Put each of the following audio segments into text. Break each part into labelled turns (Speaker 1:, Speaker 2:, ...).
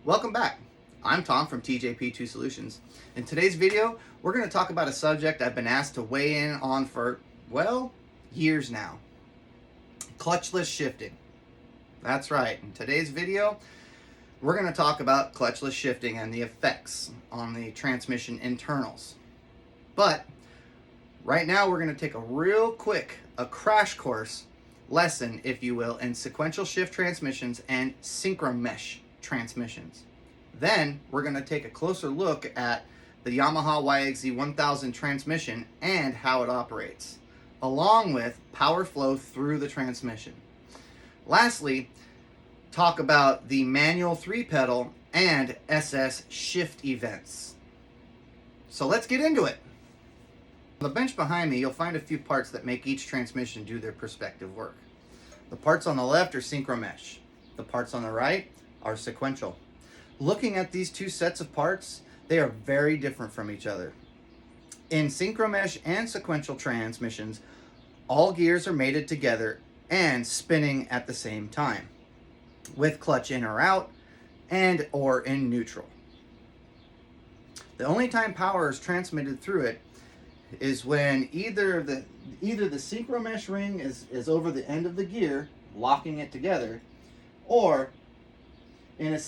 Speaker 1: Welcome back. I'm Tom from TJPtoo Solutions. In today's video, we're going to talk about a subject I've been asked to weigh in on for, well, years now. Clutchless shifting. That's right. In today's video, we're going to talk about clutchless shifting and the effects on the transmission internals. But right now, we're going to take a crash course lesson, if you will, in sequential shift transmissions and synchro mesh transmissions. Then we're going to take a closer look at the Yamaha YXZ 1000 transmission and how it operates, along with power flow through the transmission. Lastly, talk about the manual 3-pedal and SS shift events. So let's get into it. On the bench behind me, you'll find a few parts that make each transmission do their respective work. The parts on the left are synchro mesh. The parts on the right are sequential. Looking at these two sets of parts, they are very different from each other. In synchro mesh and sequential transmissions, all gears are mated together and spinning at the same time, with clutch in or out and or in neutral. The only time power is transmitted through it is when either the synchro mesh ring is over the end of the gear, locking it together, or in a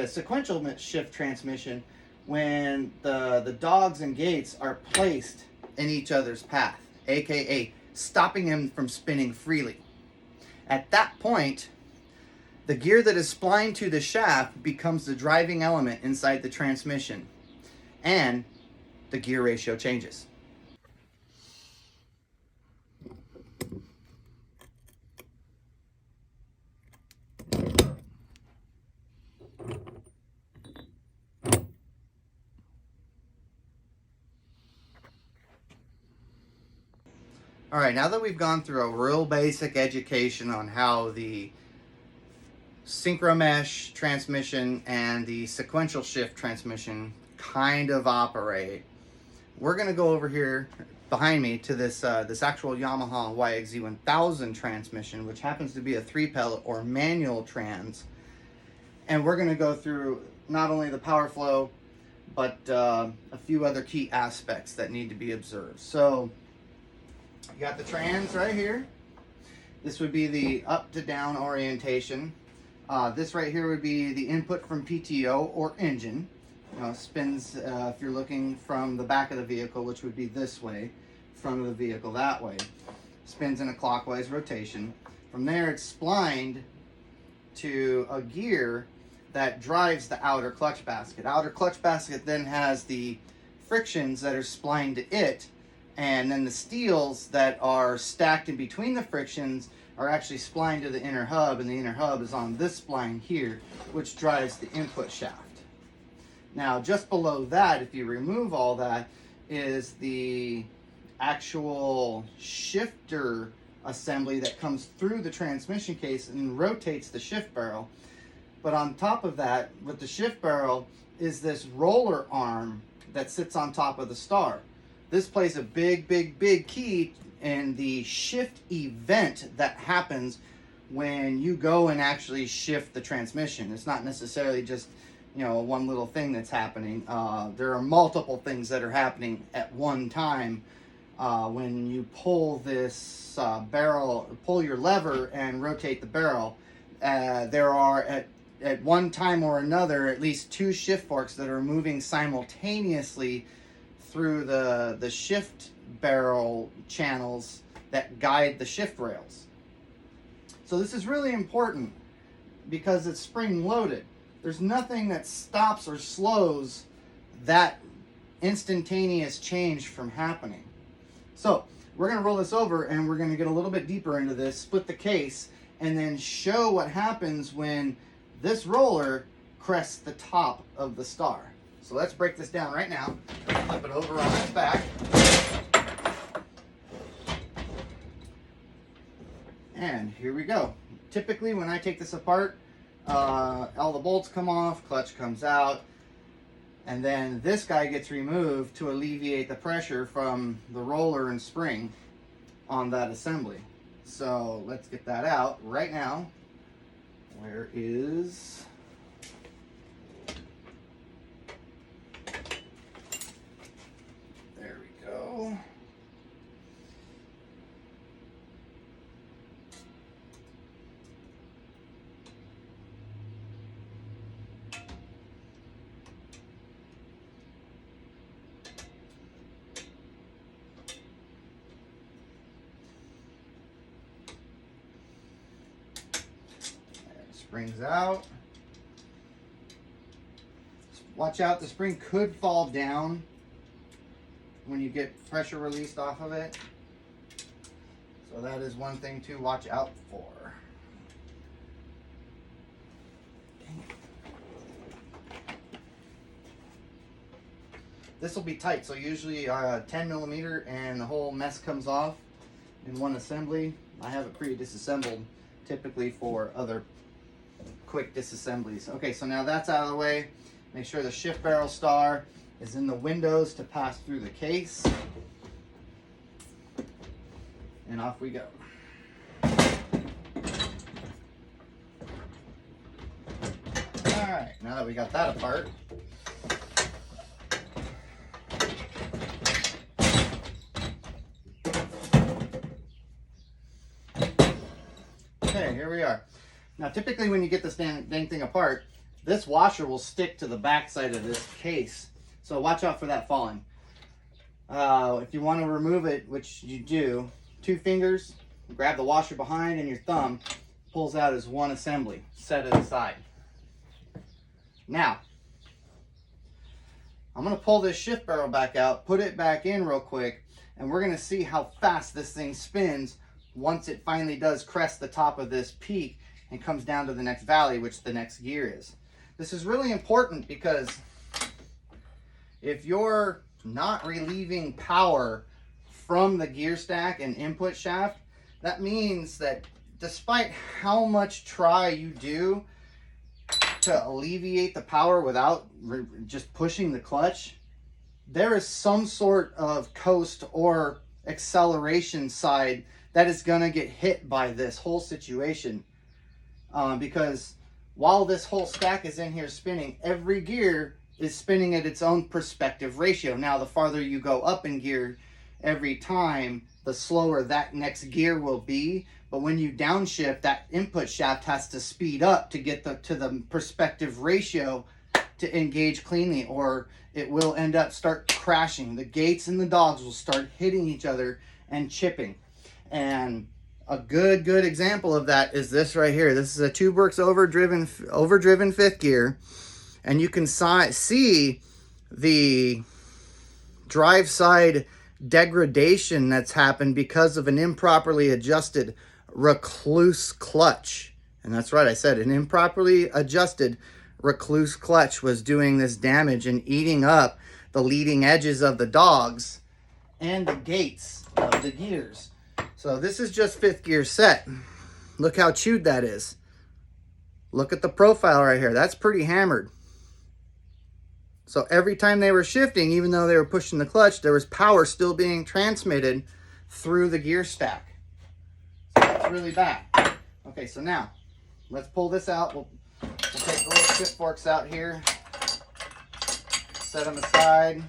Speaker 1: sequential shift transmission, when the dogs and gates are placed in each other's path, aka stopping them from spinning freely. At that point, the gear that is splined to the shaft becomes the driving element inside the transmission, and the gear ratio changes. All right, now that we've gone through a real basic education on how the synchro mesh transmission and the sequential shift transmission kind of operate, we're going to go over here behind me to this actual Yamaha YXZ 1000 transmission, which happens to be a 3-pedal or manual trans. And we're going to go through not only the power flow, but a few other key aspects that need to be observed. So you got the trans right here. This would be the up to down orientation. This right here would be the input from PTO or engine. Spins if you're looking from the back of the vehicle, which would be this way, front of the vehicle that way. Spins in a clockwise rotation. From there, it's splined to a gear that drives the outer clutch basket. Outer clutch basket then has the frictions that are splined to it, and then the steels that are stacked in between the frictions are actually splined to the inner hub, and the inner hub is on this spline here, which drives the input shaft. Now, just below that, if you remove all that, is the actual shifter assembly that comes through the transmission case and rotates the shift barrel. But on top of that, with the shift barrel, is this roller arm that sits on top of the star. This plays a big key in the shift event that happens when you go and actually shift the transmission. It's not necessarily just, one little thing that's happening. There are multiple things that are happening at one time when you pull this pull your lever and rotate the barrel. There are at one time or another at least 2 shift forks that are moving simultaneously through the shift barrel channels that guide the shift rails. So this is really important because it's spring loaded. There's nothing that stops or slows that instantaneous change from happening. So we're going to roll this over and we're going to get a little bit deeper into this, split the case, and then show what happens when this roller crests the top of the star. So let's break this down right now. Flip it over on its back. And here we go. Typically when I take this apart, all the bolts come off, clutch comes out, and then this guy gets removed to alleviate the pressure from the roller and spring on that assembly. So let's get that out right now. Where is Spring's out. Watch out, the spring could fall down when you get pressure released off of it. So that is one thing to watch out for. This will be tight, so usually 10 millimeter and the whole mess comes off in one assembly. I have it pre-disassembled typically for other quick disassemblies. Okay, so now that's out of the way. Make sure the shift barrel star is in the windows to pass through the case. And off we go. Alright, now that we got that apart, okay, here we are. Now typically when you get this dang thing apart, this washer will stick to the back side of this case. So watch out for that falling. If you want to remove it, which you do, 2 fingers, grab the washer behind and your thumb pulls out as one assembly. Set it aside. Now, I'm going to pull this shift barrel back out, put it back in real quick, and we're going to see how fast this thing spins once it finally does crest the top of this peak and comes down to the next valley, which the next gear is. This is really important because if you're not relieving power from the gear stack and input shaft, that means that despite how much try you do to alleviate the power without just pushing the clutch, there is some sort of coast or acceleration side that is going to get hit by this whole situation. Because while this whole stack is in here spinning, every gear is spinning at its own perspective ratio. Now, the farther you go up in gear every time, the slower that next gear will be. But when you downshift, that input shaft has to speed up to get to the perspective ratio to engage cleanly, or it will start crashing. The gates and the dogs will start hitting each other and chipping. And a good example of that is this right here. This is a TubeWorks overdriven 5th gear, and you can see the drive side degradation that's happened because of an improperly adjusted recluse clutch. And that's right, I said an improperly adjusted recluse clutch was doing this damage and eating up the leading edges of the dogs and the gates of the gears. So this is just 5th gear set. Look how chewed that is. Look at the profile right here. That's pretty hammered. So every time they were shifting, even though they were pushing the clutch, there was power still being transmitted through the gear stack. So that's really bad. Okay, so now let's pull this out. We'll take the little shift forks out here, set them aside.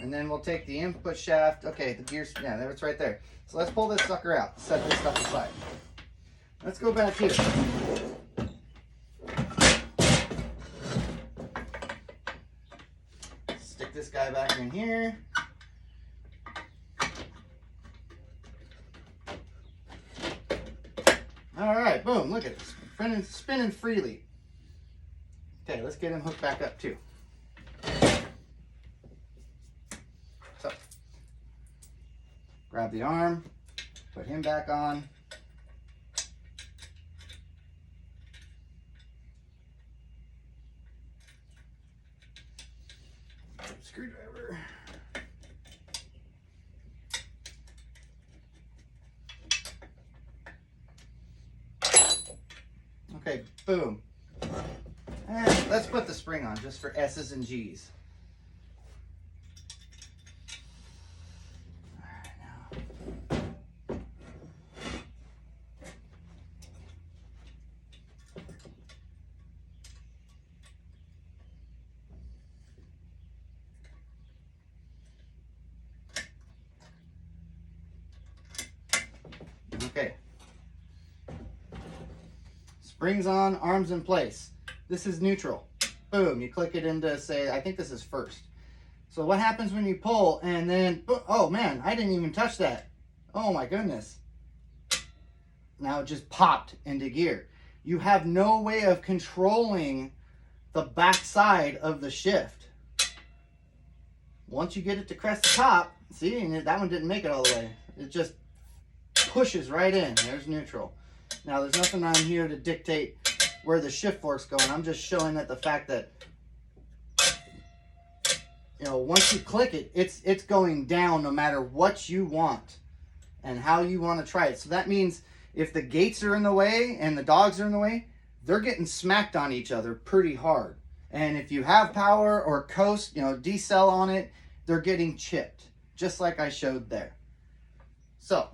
Speaker 1: And then we'll take the input shaft. Okay, the gears, yeah, there it's right there. So let's pull this sucker out, set this stuff aside. Let's go back here. Stick this guy back in here. All right, boom, look at this, spinning freely. Okay, let's get him hooked back up too. So, grab the arm, put him back on. Screwdriver. Okay, boom. And let's put the spring on just for S's and G's. Okay. Springs on, arms in place. This is neutral. Boom, you click it into, say, I think this is first. So what happens when you pull and then, oh man, I didn't even touch that. Oh my goodness. Now it just popped into gear. you have no way of controlling the back side of the shift. Once you get it to crest the top, see, and that one didn't make it all the way. It just pushes right in. There's neutral. Now, there's nothing on here to dictate where the shift fork's going. I'm just showing that the fact that, you know, once you click it, it's going down no matter what you want and how you want to try it. So that means if the gates are in the way and the dogs are in the way, they're getting smacked on each other pretty hard. And if you have power or coast, you know, decel on it, they're getting chipped, just like I showed there. So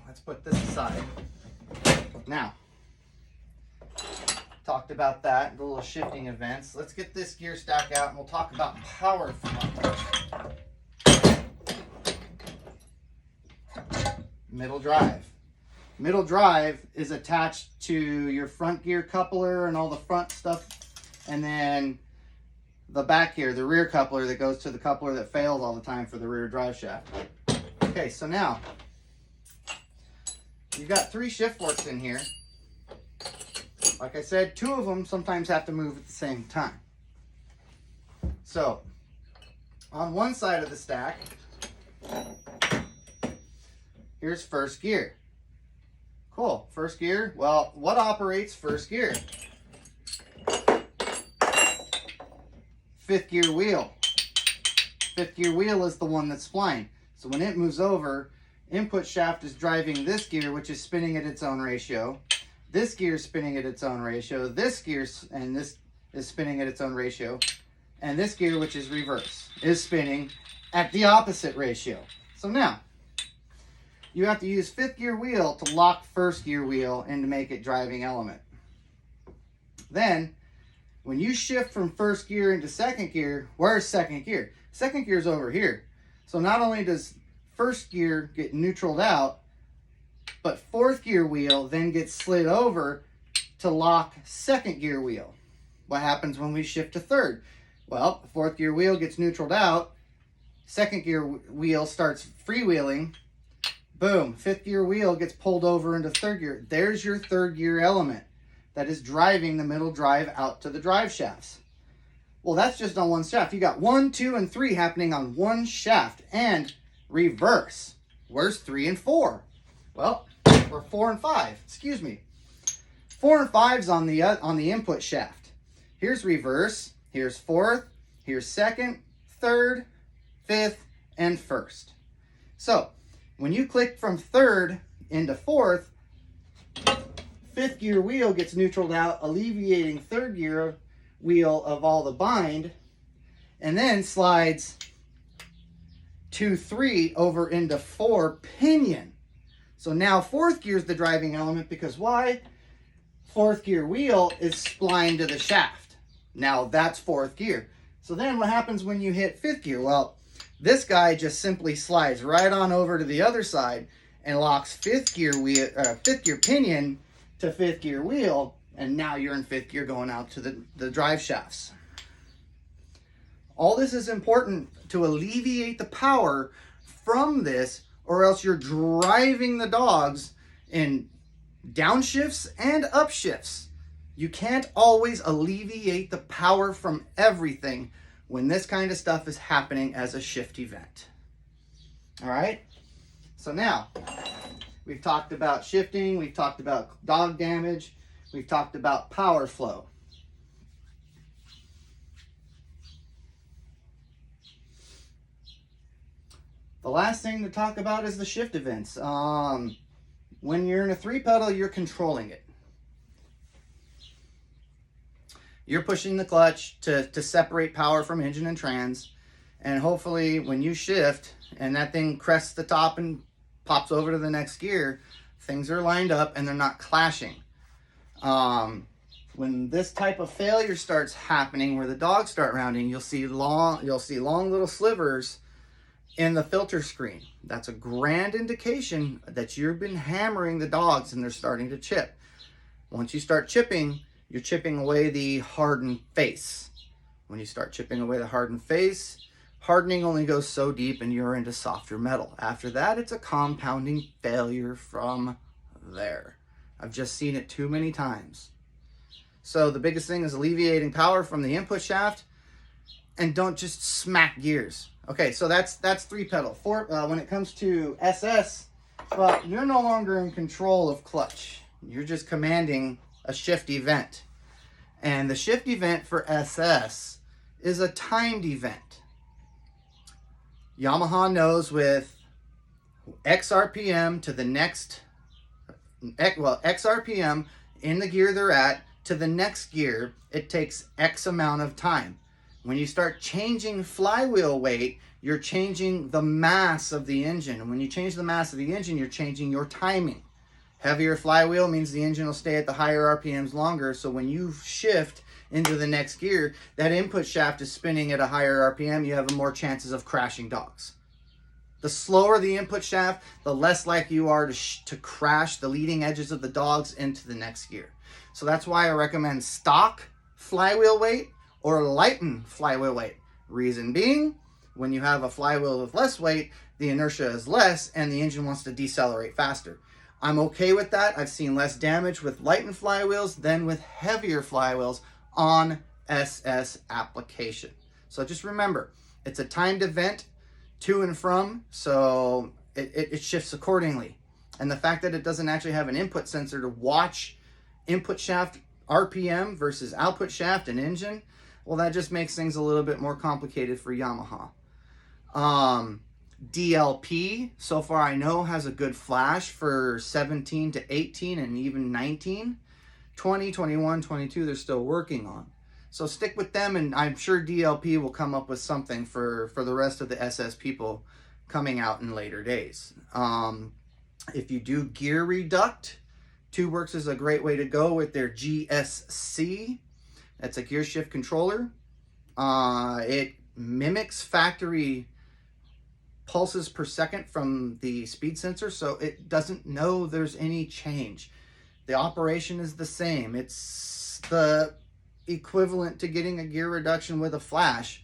Speaker 1: let's put this aside. Now, talked about that, the little shifting events. Let's get this gear stack out and we'll talk about power flow. Middle drive. Middle drive is attached to your front gear coupler and all the front stuff, and then the back gear, the rear coupler that goes to the coupler that fails all the time for the rear drive shaft. Okay, so now you've got 3 shift forks in here. Like I said, 2 of them sometimes have to move at the same time. So on one side of the stack, here's first gear. Cool, first gear. Well, what operates first gear? 5th gear wheel. 5th gear wheel is the one that's spline. So when it moves over, input shaft is driving this gear, which is spinning at its own ratio. This gear is spinning at its own ratio. This gear and this is spinning at its own ratio. And this gear, which is reverse, is spinning at the opposite ratio. So now, you have to use 5th gear wheel to lock 1st gear wheel and to make it driving element. Then, when you shift from 1st gear into 2nd gear, where's 2nd gear? 2nd gear is over here. So not only does 1st gear get neutraled out, but 4th gear wheel then gets slid over to lock 2nd gear wheel. What happens when we shift to 3rd? Well, 4th gear wheel gets neutraled out, 2nd gear wheel starts freewheeling, boom, 5th gear wheel gets pulled over into 3rd gear. There's your 3rd gear element that is driving the middle drive out to the drive shafts. Well, that's just on one shaft. You got 1, 2, and 3 happening on one shaft, and reverse. Where's 3 and 4? Well, or 4 and 5, excuse me. 4 and 5's on the input shaft. Here's reverse, here's 4th, here's 2nd, 3rd, 5th, and 1st. So, when you click from 3rd into 4th, 5th gear wheel gets neutraled out, alleviating 3rd gear wheel of all the bind, and then slides 2, 3 over into 4 pinion. So now 4th gear is the driving element because why? 4th gear wheel is splined to the shaft. Now that's 4th gear. So then what happens when you hit 5th gear? Well, this guy just simply slides right on over to the other side and locks 5th gear wheel, 5th gear pinion to 5th gear wheel, and now you're in 5th gear going out to the drive shafts. All this is important to alleviate the power from this, or else you're driving the dogs in downshifts and upshifts. You can't always alleviate the power from everything when this kind of stuff is happening as a shift event. All right? So now, we've talked about shifting, we've talked about dog damage, we've talked about power flow. The last thing to talk about is the shift events. When you're in a 3-pedal, you're controlling it. You're pushing the clutch to separate power from engine and trans, and hopefully when you shift and that thing crests the top and pops over to the next gear, things are lined up and they're not clashing. When this type of failure starts happening, where the dogs start rounding, you'll see long little slivers in the filter screen. That's a grand indication that you've been hammering the dogs and they're starting to chip. Once you start chipping, you're chipping away the hardened face. When you start chipping away the hardened face, hardening only goes so deep and you're into softer metal. After that, it's a compounding failure from there. I've just seen it too many times. So the biggest thing is alleviating power from the input shaft, and don't just smack gears. Okay, so that's 3-pedal. When it comes to SS, well, you're no longer in control of clutch. You're just commanding a shift event. And the shift event for SS is a timed event. Yamaha knows with X RPM to the next, X RPM in the gear they're at to the next gear, it takes X amount of time. When you start changing flywheel weight, you're changing the mass of the engine. And when you change the mass of the engine, you're changing your timing. Heavier flywheel means the engine will stay at the higher RPMs longer. So when you shift into the next gear, that input shaft is spinning at a higher RPM. You have more chances of crashing dogs. The slower the input shaft, the less likely you are to crash the leading edges of the dogs into the next gear. So that's why I recommend stock flywheel weight or lighten flywheel weight. Reason being, when you have a flywheel with less weight, the inertia is less and the engine wants to decelerate faster. I'm okay with that. I've seen less damage with lightened flywheels than with heavier flywheels on SS application. So just remember, it's a timed event to and from, so it shifts accordingly. And the fact that it doesn't actually have an input sensor to watch input shaft RPM versus output shaft and engine, well, that just makes things a little bit more complicated for Yamaha. DLP, so far I know, has a good flash for 17 to 18 and even 19. 20, 21, 22, they're still working on. So stick with them, and I'm sure DLP will come up with something for the rest of the SS people coming out in later days. If you do gear reduct, TwoWorks is a great way to go with their GSC. That's a gear shift controller. It mimics factory pulses per second from the speed sensor, so it doesn't know there's any change. The operation is the same. It's the equivalent to getting a gear reduction with a flash,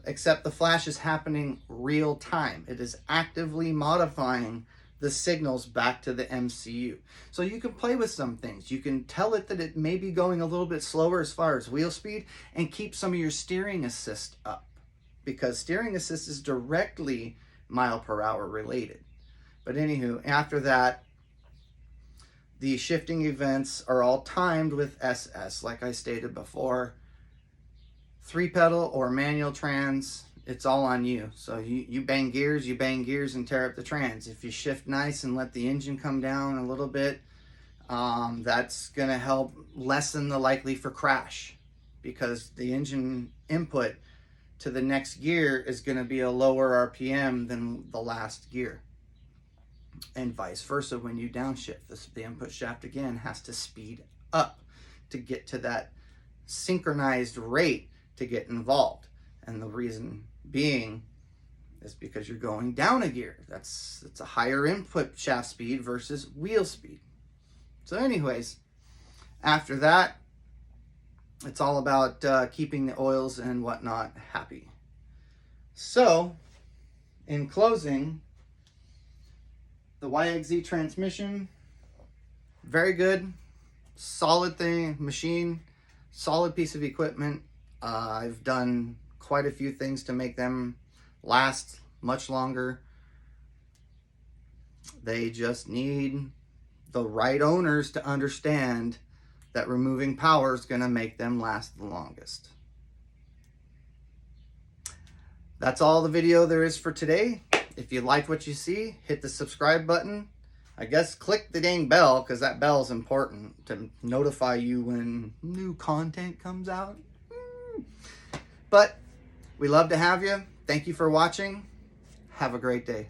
Speaker 1: except the flash is happening real time. It is actively modifying the signals back to the MCU. So you can play with some things. You can tell it that it may be going a little bit slower as far as wheel speed and keep some of your steering assist up, because steering assist is directly mile per hour related. But anywho, after that, the shifting events are all timed with SS, like I stated before. 3-pedal or manual trans, it's all on you. So you bang gears and tear up the trans. If you shift nice and let the engine come down a little bit, that's going to help lessen the likely for crash, because the engine input to the next gear is going to be a lower RPM than the last gear. And vice versa, when you downshift, the input shaft again has to speed up to get to that synchronized rate to get involved. And the reason being is because you're going down a gear. It's a higher input shaft speed versus wheel speed. So anyways, after that, it's all about keeping the oils and whatnot happy. So, in closing, the YXZ transmission, very good, solid machine, solid piece of equipment. I've done quite a few things to make them last much longer. They just need the right owners to understand that removing power is going to make them last the longest. That's all the video there is for today. If you like what you see, hit the subscribe button. I guess click the dang bell, because that bell is important to notify you when new content comes out. But we love to have you. Thank you for watching. Have a great day.